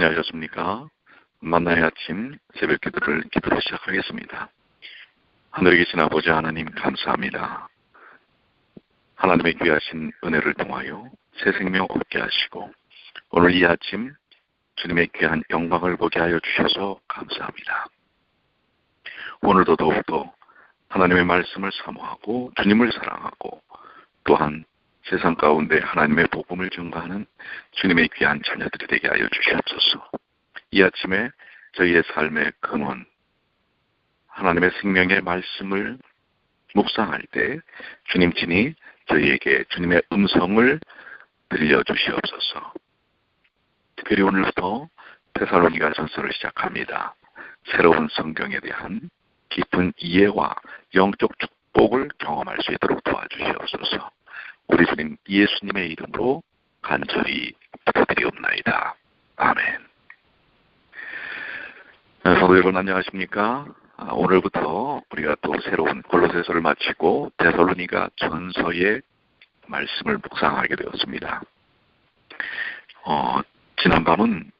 안녕하셨습니까? 만나의 아침 새벽 기도로 시작하겠습니다. 하늘에 계신 아버지 하나님 감사합니다. 하나님의 귀하신 은혜를 통하여 새 생명 얻게 하시고 오늘 이 아침 주님의 귀한 영광을 보게 하여 주셔서 감사합니다. 오늘도 더욱더 하나님의 말씀을 사모하고 주님을 사랑하고 또한 세상 가운데 하나님의 복음을 증거하는 주님의 귀한 자녀들이 되게 하여 주시옵소서. 이 아침에 저희의 삶의 근원, 하나님의 생명의 말씀을 묵상할 때 주님 친히 저희에게 주님의 음성을 들려주시옵소서. 특별히 오늘부터 데살로니가 전서를 시작합니다. 새로운 성경에 대한 깊은 이해와 영적 축복을 경험할 수 있도록 도와주시옵소서. 우리 주님 예수님의 이름으로 간절히 부탁드리옵나이다. 아멘. 성도 여러분 안녕하십니까? 오늘부터 우리가 또 새로운 골로새서를 마치고 데살로니가 전서의 말씀을 묵상하게 되었습니다. 지난밤은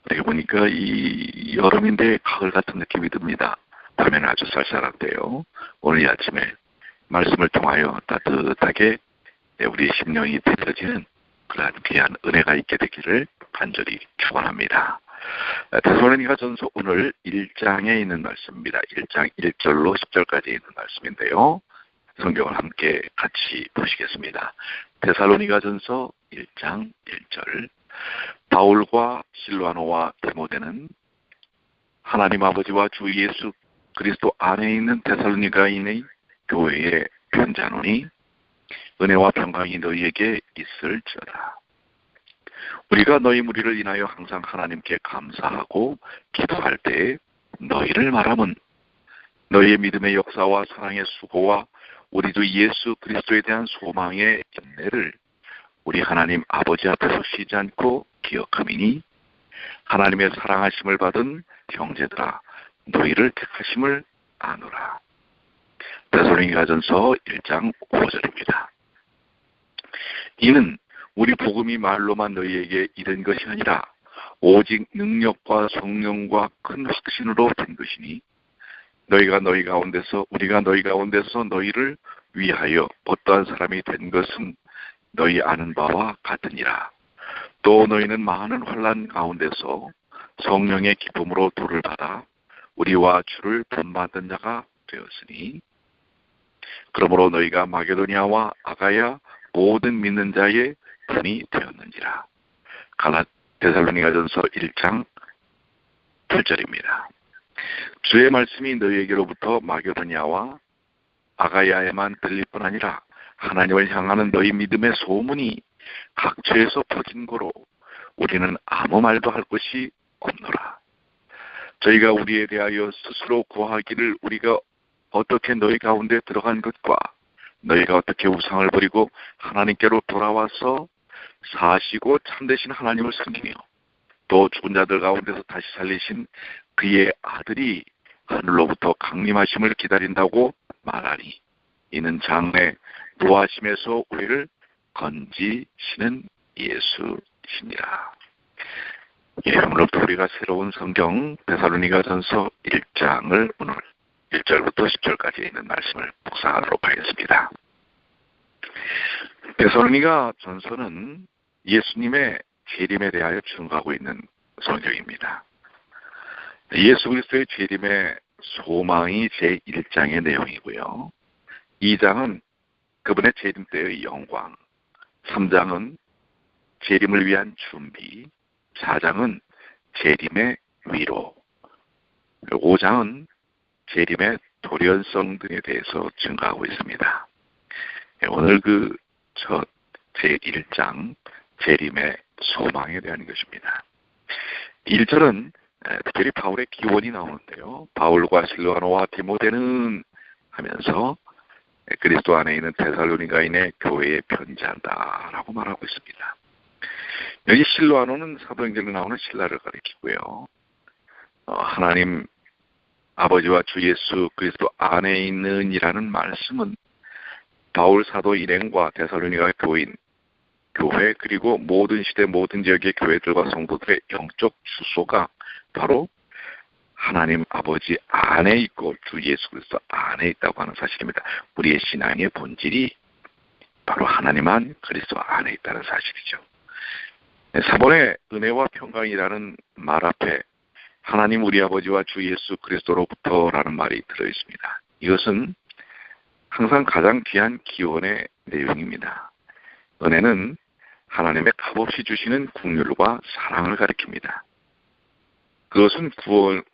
우리가 보니까 이 여름인데 가을 같은 느낌이 듭니다. 밤에는 아주 쌀쌀한데요. 오늘 이 아침에 말씀을 통하여 따뜻하게 우리 심령이 데펴지는 그러한 귀한 은혜가 있게 되기를 간절히 축원합니다. 데살로니가 전서 오늘 1장에 있는 말씀입니다. 1장 1절로 10절까지 있는 말씀인데요. 성경을 함께 같이 보시겠습니다. 데살로니가 전서 1장 1절. 바울과 실와노와 디모데는 하나님 아버지와 주 예수 그리스도 안에 있는 데살로니가인의 교회에 편지하노니 은혜와 평강이 너희에게 있을지어다. 우리가 너희 무리를 인하여 항상 하나님께 감사하고 기도할 때에 너희를 말함은 너희의 믿음의 역사와 사랑의 수고와 우리 주 예수 그리스도에 대한 소망의 인내를 우리 하나님 아버지 앞에서 쉬지 않고 기억함이니 하나님의 사랑하심을 받은 형제들아 너희를 택하심을 아노라. 데살로니가전서 1장 5절입니다. 이는 우리 복음이 말로만 너희에게 이른 것이 아니라 오직 능력과 성령과 큰 확신으로 된 것이니 우리가 너희 가운데서 너희를 위하여 어떠한 사람이 된 것은 너희 아는 바와 같으니라. 또 너희는 많은 환난 가운데서 성령의 기쁨으로 도를 받아 우리와 주를 본받은 자가 되었으니 그러므로 너희가 마게도니아와 아가야 모든 믿는 자의 분이 되었는지라. 데살로니가전서 1장 8절입니다. 주의 말씀이 너희에게로부터 마게도니아와 아가야에만 들릴 뿐 아니라 하나님을 향하는 너희 믿음의 소문이 각처에서 퍼진 고로 우리는 아무 말도 할 것이 없노라. 저희가 우리에 대하여 스스로 구하기를 우리가 어떻게 너희 가운데 들어간 것과 너희가 어떻게 우상을 버리고 하나님께로 돌아와서 사시고 참되신 하나님을 섬기며 또 죽은 자들 가운데서 다시 살리신 그의 아들이 하늘로부터 강림하심을 기다린다고 말하니 이는 장래 부하심에서 우리를 건지시는 예수시니라. 오늘부터 우리가 새로운 성경 데살로니가전서 1장을 오늘 1절부터 10절까지 있는 말씀을 묵상하도록 하겠습니다. 데살로니가 전서는 예수님의 재림에 대하여 증거하고 있는 성경입니다. 예수 그리스도의 재림의 소망이 제1장의 내용이고요. 2장은 그분의 재림 때의 영광, 3장은 재림을 위한 준비, 4장은 재림의 위로, 5장은 재림의 돌연성 등에 대해서 증거하고 있습니다. 오늘 제1장 재림의 소망에 대한 것입니다. 1절은 특별히 바울의 기원이 나오는데요. 바울과 실와노와 디모데는 하면서 그리스도 안에 있는 데살로니가인의 교회에 편지한다라고 말하고 있습니다. 여기 실와노는 사도행전에 나오는 신라를 가리키고요. 하나님 아버지와 주 예수 그리스도 안에 있는 이라는 말씀은 바울 사도 일행과 데살로니가 교인 교회 그리고 모든 시대 모든 지역의 교회들과 성도들의 영적 주소가 바로 하나님 아버지 안에 있고 주 예수 그리스도 안에 있다고 하는 사실입니다. 우리의 신앙의 본질이 바로 하나님 안 그리스도 안에 있다는 사실이죠. 사본의 은혜와 평강이라는 말 앞에 하나님 우리 아버지와 주 예수 그리스도로부터라는 말이 들어있습니다. 이것은 항상 가장 귀한 기원의 내용입니다. 은혜는 하나님의 값없이 주시는 긍휼과 사랑을 가리킵니다. 그것은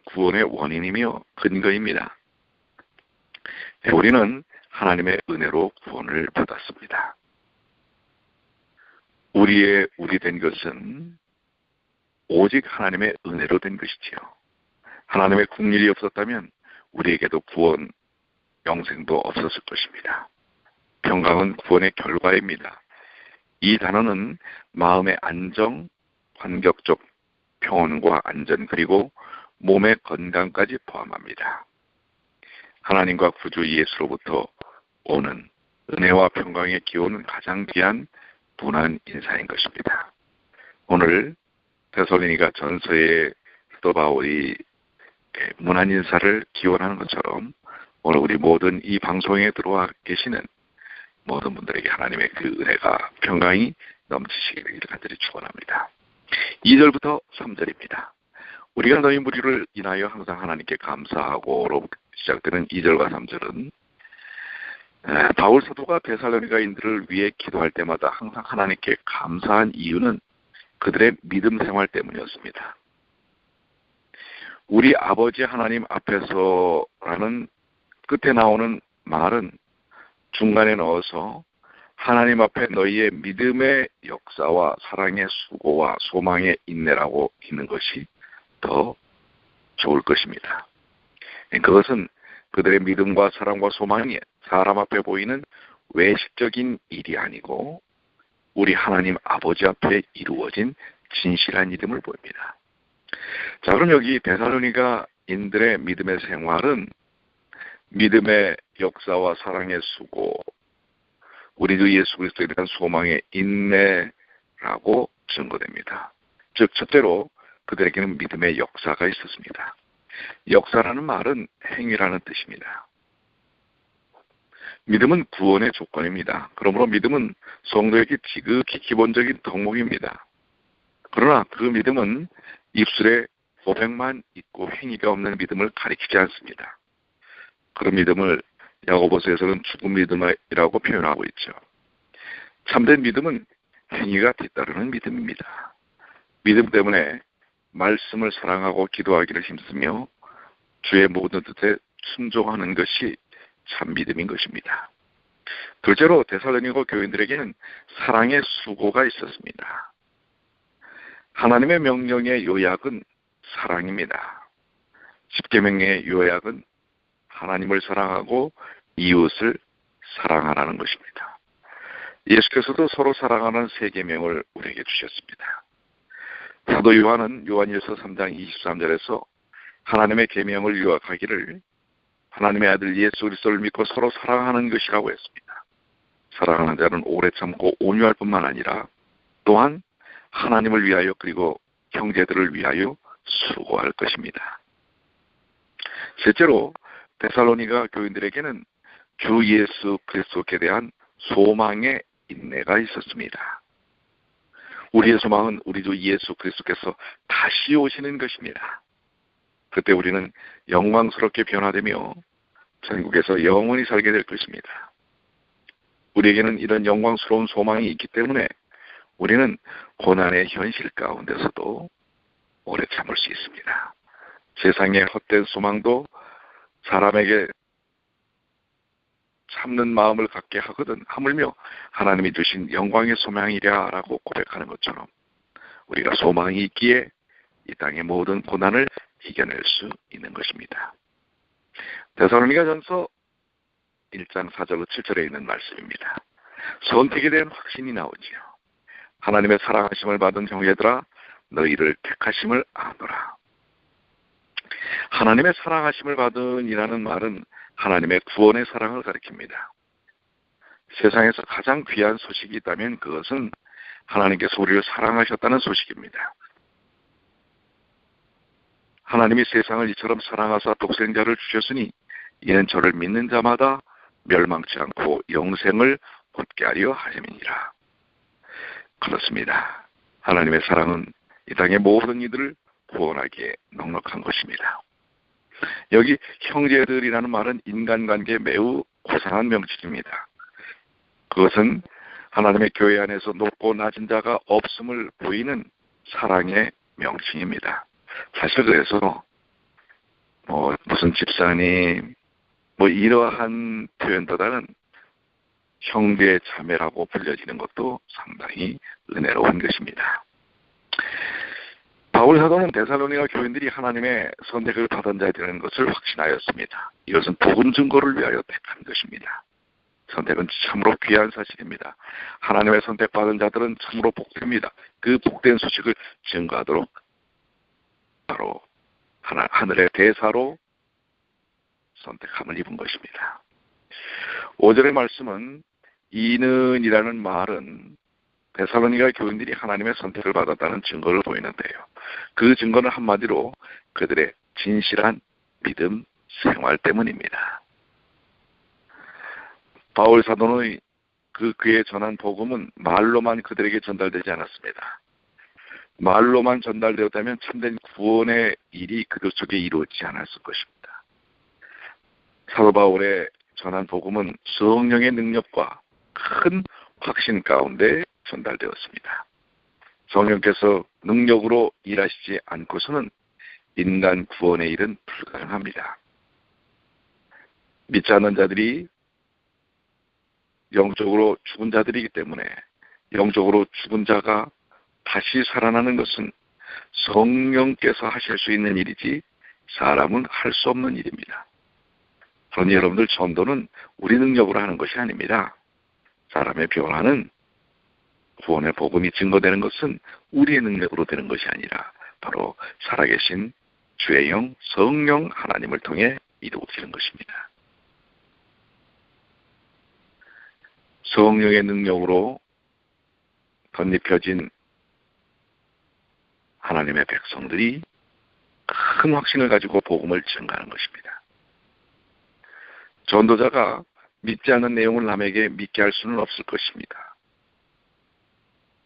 구원의 원인이며 근거입니다. 우리는 하나님의 은혜로 구원을 받았습니다. 우리 된 것은 오직 하나님의 은혜로 된 것이지요. 하나님의 긍휼이 없었다면 우리에게도 구원, 영생도 없었을 것입니다. 평강은 구원의 결과입니다. 이 단어는 마음의 안정, 환경적 평온과 안전 그리고 몸의 건강까지 포함합니다. 하나님과 구주 예수로부터 오는 은혜와 평강의 기원은 가장 귀한 무난 인사인 것입니다. 오늘 데살로니가 전서의 사도 바울이 무난 인사를 기원하는 것처럼 오늘 우리 모든 이 방송에 들어와 계시는 모든 분들에게 하나님의 그 은혜가 평강이 넘치시기를 간절히 축원합니다. 2절부터 3절입니다. 우리가 너희 무리를 인하여 항상 하나님께 감사하고로 시작되는 2절과 3절은 바울 사도가 데살로니가인들을 위해 기도할 때마다 항상 하나님께 감사한 이유는 그들의 믿음 생활 때문이었습니다. 우리 아버지 하나님 앞에서라는 끝에 나오는 말은 중간에 넣어서 하나님 앞에 너희의 믿음의 역사와 사랑의 수고와 소망의 인내라고 있는 것이 더 좋을 것입니다. 그것은 그들의 믿음과 사랑과 소망이 사람 앞에 보이는 외식적인 일이 아니고 우리 하나님 아버지 앞에 이루어진 진실한 믿음을 보입니다. 자, 그럼 여기 데살로니가인들의 믿음의 생활은 믿음의 역사와 사랑의 수고, 우리 주 예수 그리스도에 대한 소망의 인내라고 증거됩니다. 즉, 첫째로 그들에게는 믿음의 역사가 있었습니다. 역사라는 말은 행위라는 뜻입니다. 믿음은 구원의 조건입니다. 그러므로 믿음은 성도에게 지극히 기본적인 덕목입니다. 그러나 그 믿음은 입술에 고백만 있고 행위가 없는 믿음을 가리키지 않습니다. 그런 믿음을 야고보서에서는 죽은 믿음이라고 표현하고 있죠. 참된 믿음은 행위가 뒤따르는 믿음입니다. 믿음 때문에 말씀을 사랑하고 기도하기를 힘쓰며 주의 모든 뜻에 순종하는 것이 참 믿음인 것입니다. 둘째로 데살로니가 교인들에게는 사랑의 수고가 있었습니다. 하나님의 명령의 요약은 사랑입니다. 십계명의 요약은 하나님을 사랑하고 이웃을 사랑하라는 것입니다. 예수께서도 서로 사랑하는 세 계명을 우리에게 주셨습니다. 사도 요한은 요한일서 3장 23절에서 하나님의 계명을 요약하기를 하나님의 아들 예수 그리스도를 믿고 서로 사랑하는 것이라고 했습니다. 사랑하는 자는 오래 참고 온유할 뿐만 아니라 또한 하나님을 위하여 그리고 형제들을 위하여 수고할 것입니다. 셋째로 데살로니가 교인들에게는 주 예수 그리스도께 대한 소망의 인내가 있었습니다. 우리의 소망은 우리 주 예수 그리스도께서 다시 오시는 것입니다. 그때 우리는 영광스럽게 변화되며 천국에서 영원히 살게 될 것입니다. 우리에게는 이런 영광스러운 소망이 있기 때문에 우리는 고난의 현실 가운데서도 오래 참을 수 있습니다. 세상의 헛된 소망도 사람에게 참는 마음을 갖게 하거든 하물며 하나님이 주신 영광의 소망이랴라고 고백하는 것처럼 우리가 소망이 있기에 이 땅의 모든 고난을 이겨낼 수 있는 것입니다. 데살로니가전서 1장 4절로 7절에 있는 말씀입니다. 선택에 대한 확신이 나오지요. 하나님의 사랑하심을 받은 형제들아 너희를 택하심을 아노라. 하나님의 사랑하심을 받은 이라는 말은 하나님의 구원의 사랑을 가리킵니다. 세상에서 가장 귀한 소식이 있다면 그것은 하나님께서 우리를 사랑하셨다는 소식입니다. 하나님이 세상을 이처럼 사랑하사 독생자를 주셨으니 이는 저를 믿는 자마다 멸망치 않고 영생을 얻게 하려 하심이니라. 그렇습니다. 하나님의 사랑은 이 땅의 모든 이들을 구원하기에 넉넉한 것입니다. 여기 형제들이라는 말은 인간관계에 매우 고상한 명칭입니다. 그것은 하나님의 교회 안에서 높고 낮은 자가 없음을 보이는 사랑의 명칭입니다. 사실 그래서 무슨 집사님 이러한 표현보다는 형제 자매라고 불려지는 것도 상당히 은혜로운 것입니다. 바울 사도는 데살로니가 교인들이 하나님의 선택을 받은 자들이라는 것을 확신하였습니다. 이것은 복음 증거를 위하여 택한 것입니다. 선택은 참으로 귀한 사실입니다. 하나님의 선택받은 자들은 참으로 복됩니다. 그 복된 소식을 증거하도록 바로 하늘의 대사로 선택함을 입은 것입니다. 5절의 말씀은 이는이라는 말은 데살로니가 교인들이 하나님의 선택을 받았다는 증거를 보이는데요. 그 증거는 한마디로 그들의 진실한 믿음 생활 때문입니다. 바울 사도는 그에 전한 복음은 말로만 그들에게 전달되지 않았습니다. 말로만 전달되었다면 참된 구원의 일이 그들 속에 이루어지지 않았을 것입니다. 사도 바울의 전한 복음은 성령의 능력과 큰 확신 가운데 전달되었습니다. 성령께서 능력으로 일하시지 않고서는 인간 구원의 일은 불가능합니다. 믿지 않는 자들이 영적으로 죽은 자들이기 때문에 영적으로 죽은 자가 다시 살아나는 것은 성령께서 하실 수 있는 일이지 사람은 할 수 없는 일입니다. 그러니 여러분들 전도는 우리 능력으로 하는 것이 아닙니다. 사람의 변화는 구원의 복음이 증거되는 것은 우리의 능력으로 되는 것이 아니라 바로 살아계신 주의 영 성령 하나님을 통해 이루어지는 것입니다. 성령의 능력으로 덧입혀진 하나님의 백성들이 큰 확신을 가지고 복음을 증거하는 것입니다. 전도자가 믿지 않는 내용을 남에게 믿게 할 수는 없을 것입니다.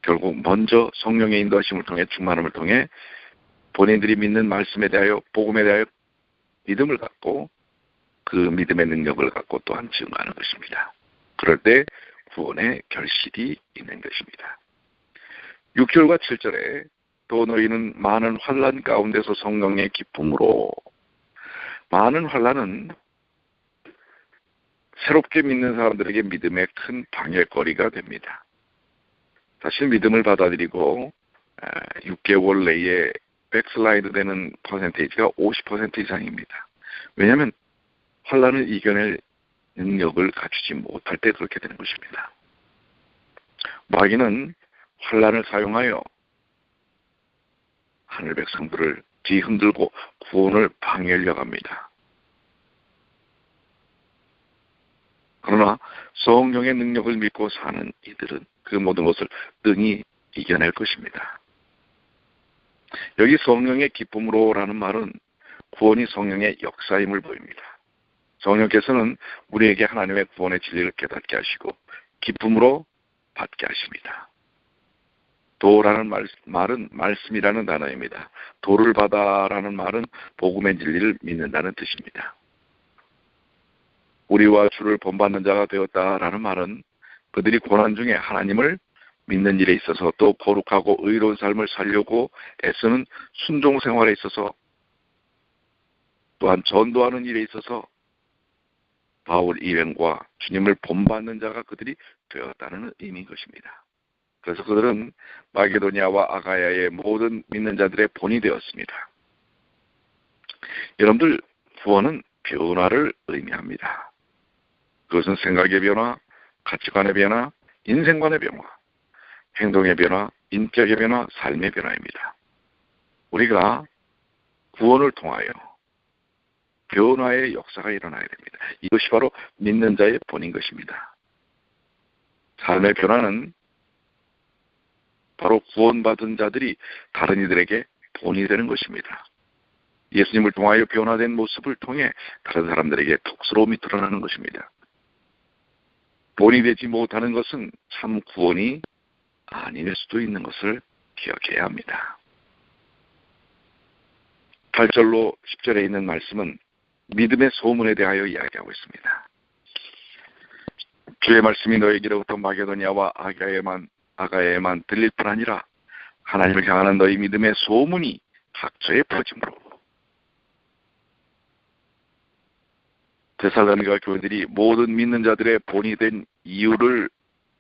결국 먼저 성령의 인도하심을 통해 충만함을 통해 본인들이 믿는 말씀에 대하여 복음에 대하여 믿음을 갖고 그 믿음의 능력을 갖고 또한 증거하는 것입니다. 그럴 때 구원의 결실이 있는 것입니다. 6절과 7절에 또 너희는 많은 환난 가운데서 성령의 기쁨으로, 많은 환난은 새롭게 믿는 사람들에게 믿음의 큰 방해거리가 됩니다. 사실 믿음을 받아들이고 6개월 내에 백슬라이드 되는 퍼센테이지가 50% 이상입니다. 왜냐하면 환난을 이겨낼 능력을 갖추지 못할 때 그렇게 되는 것입니다. 마귀는 환난을 사용하여 하늘 백성들을 뒤흔들고 구원을 방해하려고 합니다. 그러나 성령의 능력을 믿고 사는 이들은 그 모든 것을 능히 이겨낼 것입니다. 여기 성령의 기쁨으로라는 말은 구원이 성령의 역사임을 보입니다. 성령께서는 우리에게 하나님의 구원의 진리를 깨닫게 하시고 기쁨으로 받게 하십니다. 도라는 말은 말씀이라는 단어입니다. 도를 받아라는 말은 복음의 진리를 믿는다는 뜻입니다. 우리와 주를 본받는 자가 되었다라는 말은 그들이 고난 중에 하나님을 믿는 일에 있어서 또 거룩하고 의로운 삶을 살려고 애쓰는 순종 생활에 있어서 또한 전도하는 일에 있어서 바울 일행과 주님을 본받는 자가 그들이 되었다는 의미인 것입니다. 그래서 그들은 마게도니아와 아가야의 모든 믿는 자들의 본이 되었습니다. 여러분들, 구원은 변화를 의미합니다. 그것은 생각의 변화, 가치관의 변화, 인생관의 변화, 행동의 변화, 인격의 변화, 삶의 변화입니다. 우리가 구원을 통하여 변화의 역사가 일어나야 됩니다. 이것이 바로 믿는 자의 본인 것입니다. 삶의 변화는 바로 구원받은 자들이 다른 이들에게 본이 되는 것입니다. 예수님을 통하여 변화된 모습을 통해 다른 사람들에게 복스러움이 드러나는 것입니다. 본이 되지 못하는 것은 참 구원이 아닐 수도 있는 것을 기억해야 합니다. 8절로 10절에 있는 말씀은 믿음의 소문에 대하여 이야기하고 있습니다. 주의 말씀이 너희에게로부터 마게도냐와 아가야에만 들릴 뿐 아니라 하나님을 향하는 너희 믿음의 소문이 각처에 퍼짐으로 데살로니가 교회들이 모든 믿는 자들의 본이 된 이유를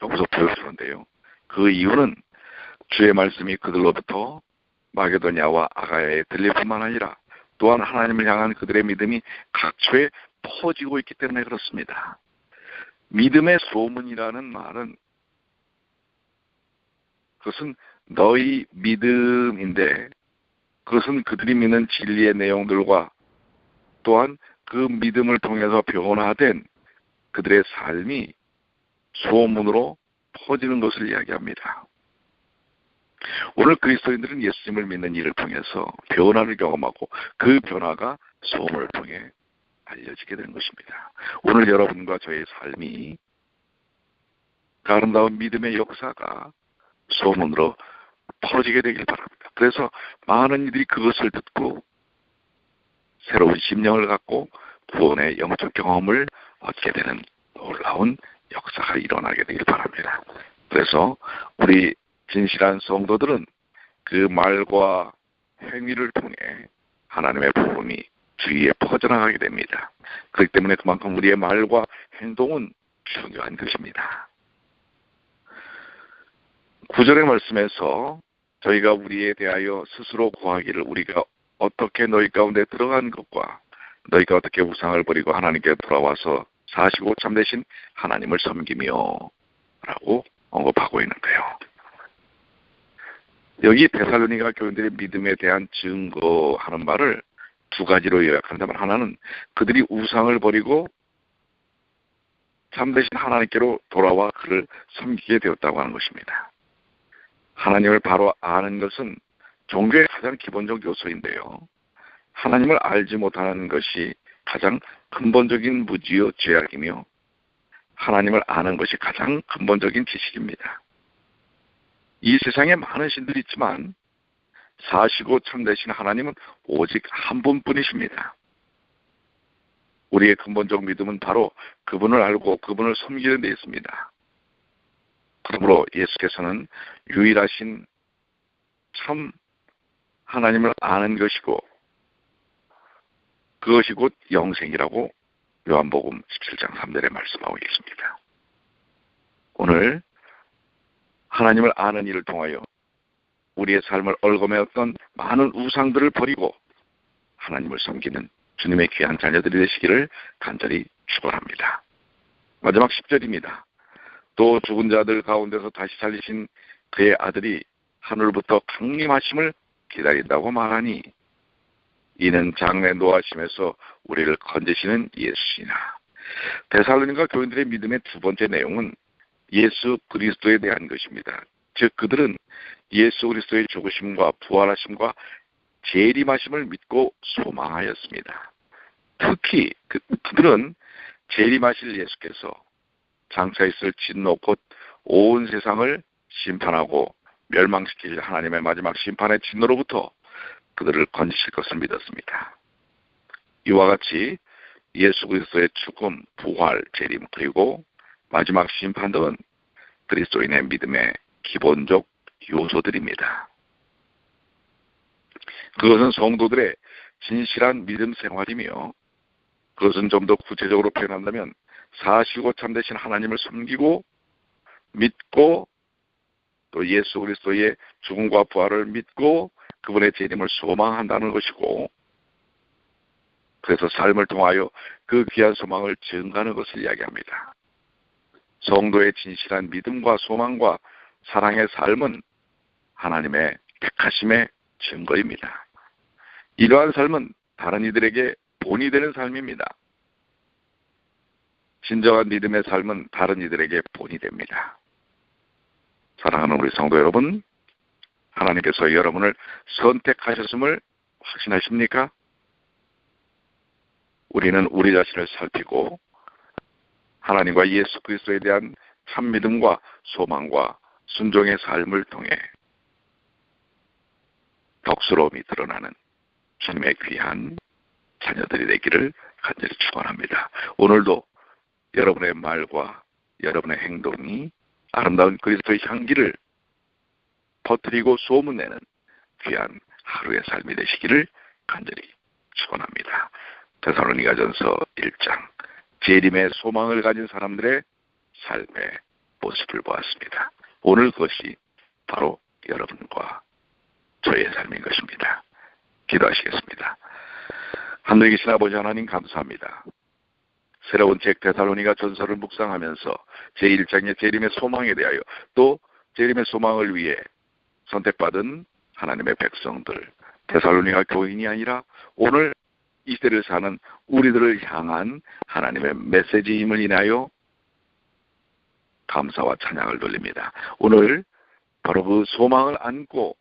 여기서 보여주는데요. 그 이유는 주의 말씀이 그들로부터 마게도냐와 아가야에 들릴 뿐만 아니라 또한 하나님을 향한 그들의 믿음이 각처에 퍼지고 있기 때문에 그렇습니다. 믿음의 소문이라는 말은 그것은 너희 믿음인데 그것은 그들이 믿는 진리의 내용들과 또한 그 믿음을 통해서 변화된 그들의 삶이 소문으로 퍼지는 것을 이야기합니다. 오늘 그리스도인들은 예수님을 믿는 일을 통해서 변화를 경험하고 그 변화가 소문을 통해 알려지게 되는 것입니다. 오늘 여러분과 저의 삶이 아름다운 믿음의 역사가 소문으로 퍼지게 되길 바랍니다. 그래서 많은 이들이 그것을 듣고 새로운 심령을 갖고 구원의 영적 경험을 얻게 되는 놀라운 역사가 일어나게 되길 바랍니다. 그래서 우리 진실한 성도들은 그 말과 행위를 통해 하나님의 복음이 주위에 퍼져나가게 됩니다. 그렇기 때문에 그만큼 우리의 말과 행동은 중요한 것입니다. 9절의 말씀에서 저희가 우리에 대하여 스스로 구하기를 우리가 어떻게 너희 가운데 들어간 것과 너희가 어떻게 우상을 버리고 하나님께 돌아와서 사시고 참되신 하나님을 섬기며 라고 언급하고 있는데요. 여기 데살로니가 교인들의 믿음에 대한 증거하는 말을 두 가지로 요약한다면 하나는 그들이 우상을 버리고 참되신 하나님께로 돌아와 그를 섬기게 되었다고 하는 것입니다. 하나님을 바로 아는 것은 종교의 가장 기본적 요소인데요. 하나님을 알지 못하는 것이 가장 근본적인 무지요 죄악이며 하나님을 아는 것이 가장 근본적인 지식입니다. 이 세상에 많은 신들이 있지만 사시고 참되신 하나님은 오직 한 분뿐이십니다. 우리의 근본적 믿음은 바로 그분을 알고 그분을 섬기는 데 있습니다. 그러므로 예수께서는 유일하신 참 하나님을 아는 것이고 그것이 곧 영생이라고 요한복음 17장 3절에 말씀하고 있습니다. 오늘 하나님을 아는 일을 통하여 우리의 삶을 얽어매었던 많은 우상들을 버리고 하나님을 섬기는 주님의 귀한 자녀들이 되시기를 간절히 축원합니다. 마지막 10절입니다. 또 죽은 자들 가운데서 다시 살리신 그의 아들이 하늘부터 강림하심을 기다린다고 말하니 이는 장래 노하심에서 우리를 건지시는 예수시나. 데살로니가 교인들의 믿음의 두 번째 내용은 예수 그리스도에 대한 것입니다. 즉 그들은 예수 그리스도의 죽으심과 부활하심과 재림하심을 믿고 소망하였습니다. 특히 그들은 재림하실 예수께서 장차 있을 진노 곧 온 세상을 심판하고 멸망시킬 하나님의 마지막 심판의 진노로부터 그들을 건지실 것을 믿었습니다. 이와 같이 예수 그리스도의 죽음, 부활, 재림 그리고 마지막 심판 등은 그리스도인의 믿음의 기본적 요소들입니다. 그것은 성도들의 진실한 믿음 생활이며 그것은 좀 더 구체적으로 표현한다면 사시고 참되신 하나님을 섬기고 믿고 또 예수 그리스도의 죽음과 부활을 믿고 그분의 재림을 소망한다는 것이고 그래서 삶을 통하여 그 귀한 소망을 증가하는 것을 이야기합니다. 성도의 진실한 믿음과 소망과 사랑의 삶은 하나님의 택하심의 증거입니다. 이러한 삶은 다른 이들에게 본이 되는 삶입니다. 진정한 믿음의 삶은 다른 이들에게 본이 됩니다. 사랑하는 우리 성도 여러분, 하나님께서 여러분을 선택하셨음을 확신하십니까? 우리는 우리 자신을 살피고 하나님과 예수 그리스도에 대한 참 믿음과 소망과 순종의 삶을 통해 덕스러움이 드러나는 주님의 귀한 자녀들이 되기를 간절히 축원합니다. 오늘도 여러분의 말과 여러분의 행동이 아름다운 그리스도의 향기를 퍼뜨리고 소문내는 귀한 하루의 삶이 되시기를 간절히 축원합니다. 데살로니가전서 1장 재림의 소망을 가진 사람들의 삶의 모습을 보았습니다. 오늘 그것이 바로 여러분과 저의 삶인 것입니다. 기도하시겠습니다. 하늘에 계신 아버지 하나님 감사합니다. 새로운 책 데살로니가 전서를 묵상하면서 제1장의 재림의 소망에 대하여 또 재림의 소망을 위해 선택받은 하나님의 백성들, 데살로니가 교인이 아니라 오늘 이 시대를 사는 우리들을 향한 하나님의 메시지임을 인하여 감사와 찬양을 돌립니다. 오늘 바로 그 소망을 안고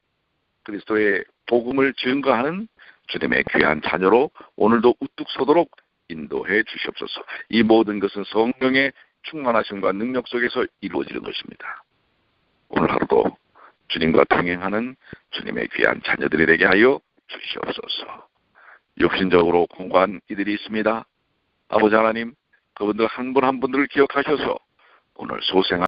그리스도의 복음을 증거하는 주님의 귀한 자녀로 오늘도 우뚝 서도록 인도해 주시옵소서. 이 모든 것은 성령의 충만하심과 능력 속에서 이루어지는 것입니다. 오늘 하루도 주님과 동행하는 주님의 귀한 자녀들이 되게 하여 주시옵소서. 육신적으로 공고한 이들이 있습니다. 아버지 하나님, 그분들 한 분 한 분들을 기억하셔서 오늘 소생한